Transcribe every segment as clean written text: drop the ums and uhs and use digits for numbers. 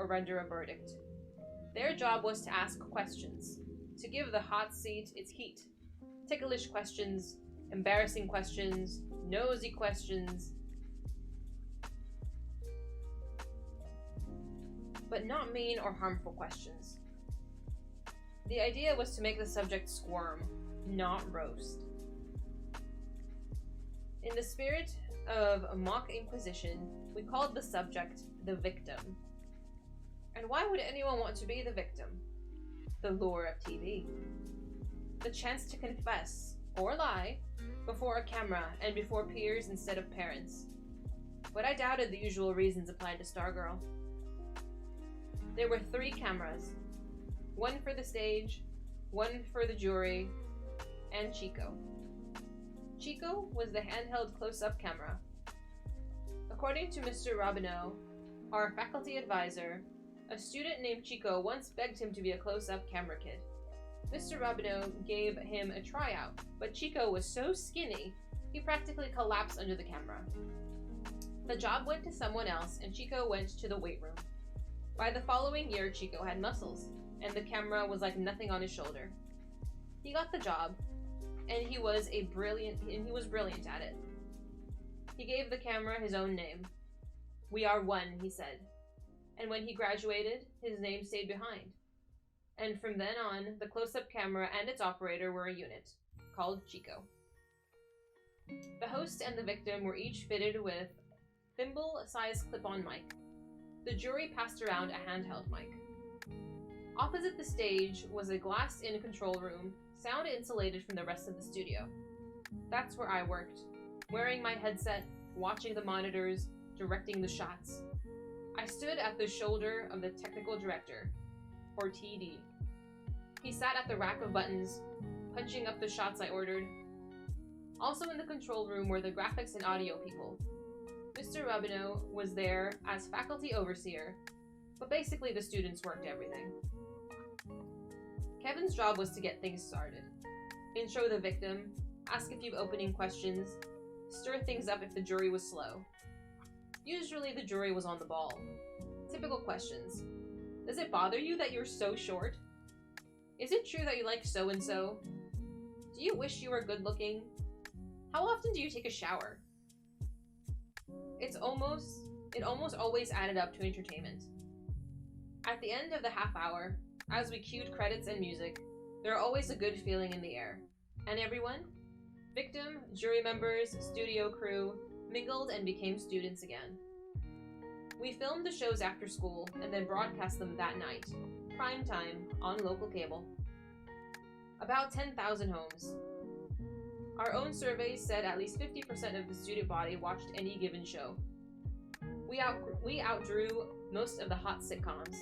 or render a verdict. Their job was to ask questions, to give the hot seat its heat. Ticklish questions, embarrassing questions, nosy questions, but not mean or harmful questions. The idea was to make the subject squirm, not roast. In the spirit of a mock inquisition, we called the subject the victim. And why would anyone want to be the victim? The lure of TV. The chance to confess, or lie, before a camera and before peers instead of parents. But I doubted the usual reasons applied to Stargirl. There were 3 cameras. One for the stage, one for the jury, and Chico. Chico was the handheld close-up camera. According to Mr. Robineau, our faculty advisor, a student named Chico once begged him to be a close-up camera kid. Mr. Robineau gave him a tryout, but Chico was so skinny, he practically collapsed under the camera. The job went to someone else, and Chico went to the weight room. By the following year, Chico had muscles, and the camera was like nothing on his shoulder. He got the job, and he was brilliant at it. He gave the camera his own name. "We are one," he said. And when he graduated, his name stayed behind. And from then on, the close-up camera and its operator were a unit, called Chico. The host and the victim were each fitted with thimble-sized clip-on mic. The jury passed around a handheld mic. Opposite the stage was a glassed-in control room, sound insulated from the rest of the studio. That's where I worked, wearing my headset, watching the monitors, directing the shots. I stood at the shoulder of the technical director, or TD. He sat at the rack of buttons, punching up the shots I ordered. Also in the control room were the graphics and audio people. Mr. Robineau was there as faculty overseer, but basically the students worked everything. Kevin's job was to get things started. Intro the victim, ask a few opening questions, stir things up if the jury was slow. Usually the jury was on the ball. Typical questions. Does it bother you that you're so short? Is it true that you like so-and-so? Do you wish you were good-looking? How often do you take a shower? It almost always added up to entertainment. At the end of the half hour, as we cued credits and music, there are always a good feeling in the air. And everyone, victim, jury members, studio crew, mingled and became students again. We filmed the shows after school and then broadcast them that night, prime time, on local cable. About 10,000 homes. Our own surveys said at least 50% of the student body watched any given show. We outdrew most of the hot sitcoms.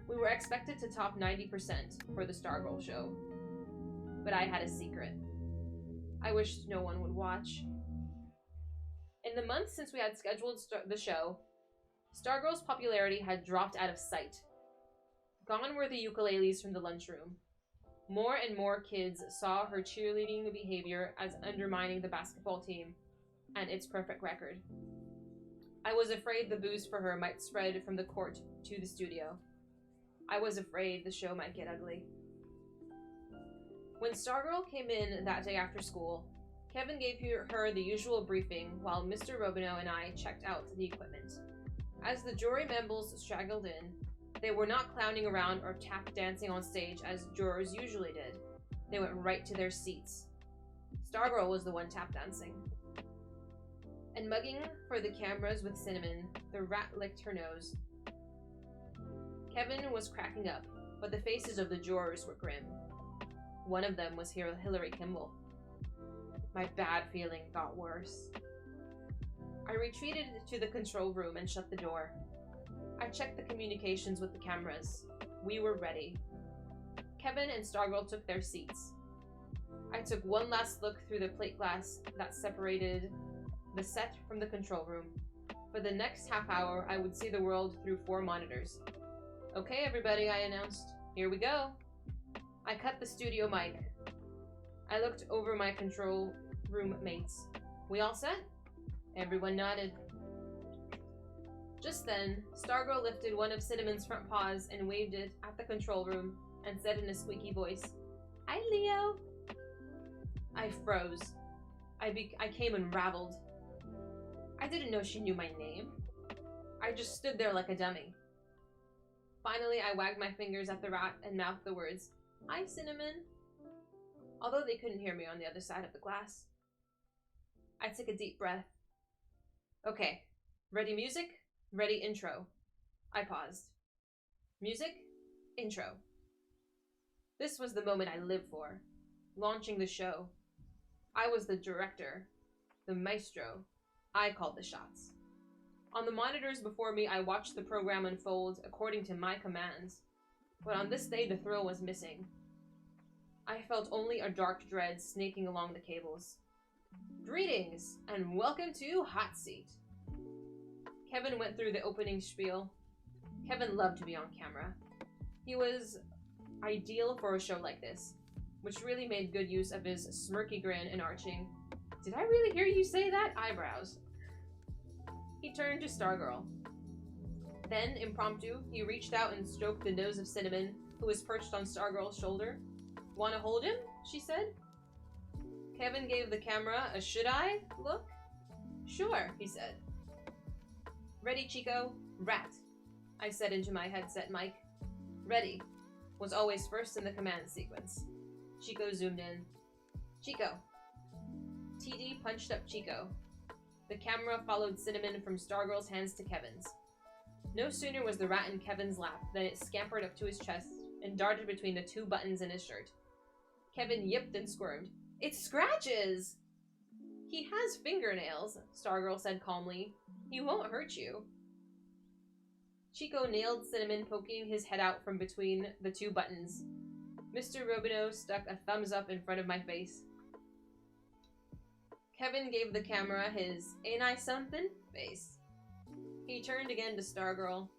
We were expected to top 90% for the Stargirl show. But I had a secret. I wished no one would watch. In the months since we had scheduled the show, Stargirl's popularity had dropped out of sight. Gone were the ukuleles from the lunchroom. More and more kids saw her cheerleading behavior as undermining the basketball team and its perfect record. I was afraid the booze for her might spread from the court to the studio. I was afraid the show might get ugly. When Stargirl came in that day after school, Kevin gave her the usual briefing while Mr. Robineau and I checked out the equipment. As the jury members straggled in, they were not clowning around or tap dancing on stage as jurors usually did. They went right to their seats. Stargirl was the one tap dancing. And mugging for the cameras with cinnamon, the rat licked her nose. Kevin was cracking up, but the faces of the jurors were grim. One of them was Hillary Kimball. My bad feeling got worse. I retreated to the control room and shut the door. I checked the communications with the cameras. We were ready. Kevin and Stargirl took their seats. I took one last look through the plate glass that separated the set from the control room. For the next half hour, I would see the world through 4 monitors. "Okay, everybody," I announced. "Here we go." I cut the studio mic. I looked over my control room mates. "We all set?" Everyone nodded. Just then, Stargirl lifted one of Cinnamon's front paws and waved it at the control room and said in a squeaky voice, "Hi, Leo." I froze. I came unraveled. I didn't know she knew my name. I just stood there like a dummy. Finally, I wagged my fingers at the rat and mouthed the words, "Hi, Cinnamon," although they couldn't hear me on the other side of the glass. I took a deep breath. Okay, ready music, ready intro. I paused. Music, intro. This was the moment I lived for, launching the show. I was the director, the maestro. I called the shots. On the monitors before me, I watched the program unfold according to my commands. But on this day, the thrill was missing. I felt only a dark dread snaking along the cables. Greetings, and welcome to Hot Seat. Kevin went through the opening spiel. Kevin loved to be on camera. He was ideal for a show like this, which really made good use of his smirky grin and arching, "Did I really hear you say that?" eyebrows. He turned to Stargirl. Then, impromptu, he reached out and stroked the nose of Cinnamon, who was perched on Stargirl's shoulder. "Wanna hold him?" she said. Kevin gave the camera a "should I" look. "Sure," he said. "Ready, Chico? Rat," I said into my headset mic. "Ready" was always first in the command sequence. Chico zoomed in. "Chico." TD punched up Chico. The camera followed Cinnamon from Stargirl's hands to Kevin's. No sooner was the rat in Kevin's lap than it scampered up to his chest and darted between the two buttons in his shirt. Kevin yipped and squirmed. "It scratches!" "He has fingernails," Stargirl said calmly. "He won't hurt you." Chico nailed Cinnamon, poking his head out from between the two buttons. Mr. Robineau stuck a thumbs up in front of my face. Kevin gave the camera his "ain't I something" face. He turned again to Stargirl.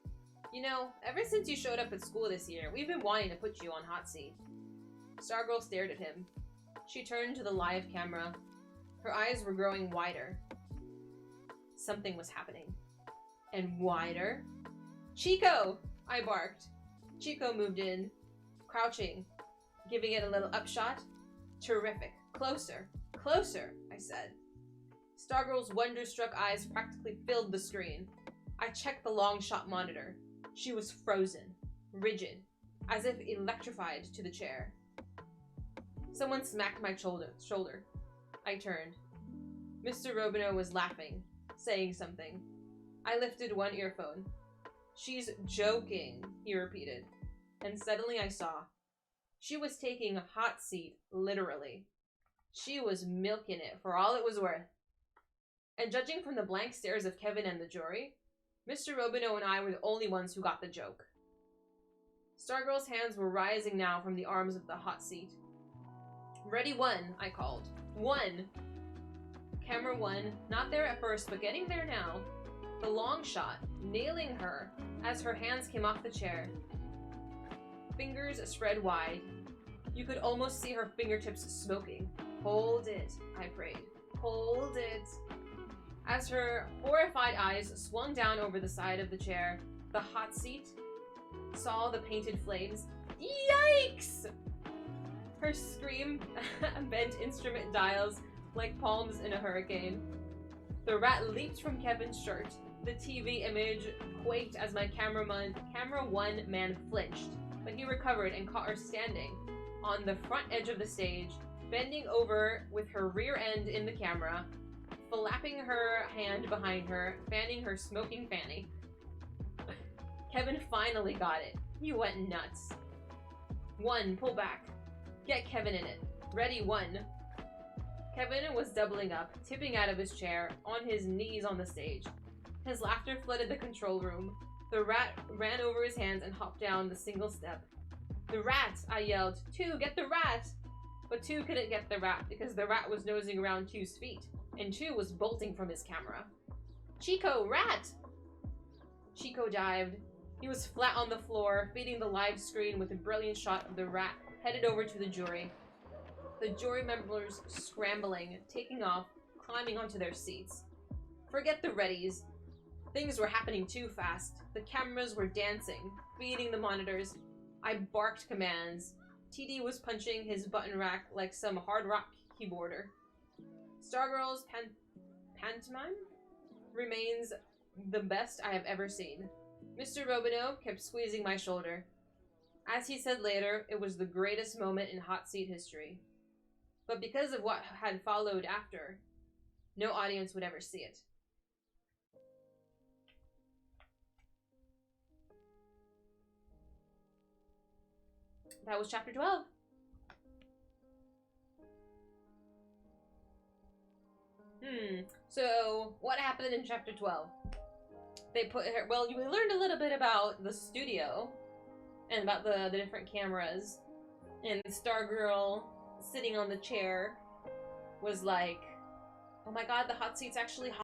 "You know, ever since you showed up at school this year, we've been wanting to put you on Hot Seat." Stargirl stared at him. She turned to the live camera. Her eyes were growing wider. Something was happening. And wider. "Chico!" I barked. Chico moved in, crouching, giving it a little upshot. "Terrific. Closer. Closer," I said. Stargirl's wonder-struck eyes practically filled the screen. I checked the long-shot monitor. She was frozen, rigid, as if electrified to the chair. Someone smacked my shoulder. I turned. Mr. Robineau was laughing, saying something. I lifted one earphone. "She's joking," he repeated. And suddenly I saw. She was taking a Hot Seat literally. She was milking it for all it was worth. And judging from the blank stares of Kevin and the jury, Mr. Robineau and I were the only ones who got the joke. Stargirl's hands were rising now from the arms of the Hot Seat. "Ready, one," I called. "One!" Camera one, not there at first, but getting there now. The long shot, nailing her as her hands came off the chair. Fingers spread wide. You could almost see her fingertips smoking. "Hold it," I prayed. "Hold it." As her horrified eyes swung down over the side of the chair, the Hot Seat saw the painted flames. "Yikes!" Her scream bent instrument dials like palms in a hurricane. The rat leaped from Kevin's shirt. The TV image quaked as my camera one man flinched, but he recovered and caught her standing on the front edge of the stage, bending over with her rear end in the camera, flapping her hand behind her, fanning her smoking fanny. Kevin finally got it. He went nuts. "One, pull back. Get Kevin in it. Ready, one." Kevin was doubling up, tipping out of his chair, on his knees on the stage. His laughter flooded the control room. The rat ran over his hands and hopped down the single step. "The rat!" I yelled. "Two, get the rat!" But Two couldn't get the rat because the rat was nosing around Two's feet, and Two was bolting from his camera. "Chico, rat!" Chico dived. He was flat on the floor, feeding the live screen with a brilliant shot of the rat headed over to the jury. The jury members scrambling, taking off, climbing onto their seats. Forget the readies. Things were happening too fast. The cameras were dancing, beating the monitors. I barked commands. TD was punching his button rack like some hard rock keyboarder. Stargirl's pantomime remains the best I have ever seen. Mr. Robino kept squeezing my shoulder. As he said later, it was the greatest moment in hot seat history. But because of what had followed after, no audience would ever see it. That was chapter 12. So, what happened in chapter 12? They put her... Well, we learned a little bit about the studio and about the different cameras. And Stargirl sitting on the chair was like, oh my god, the hot seat's actually hot.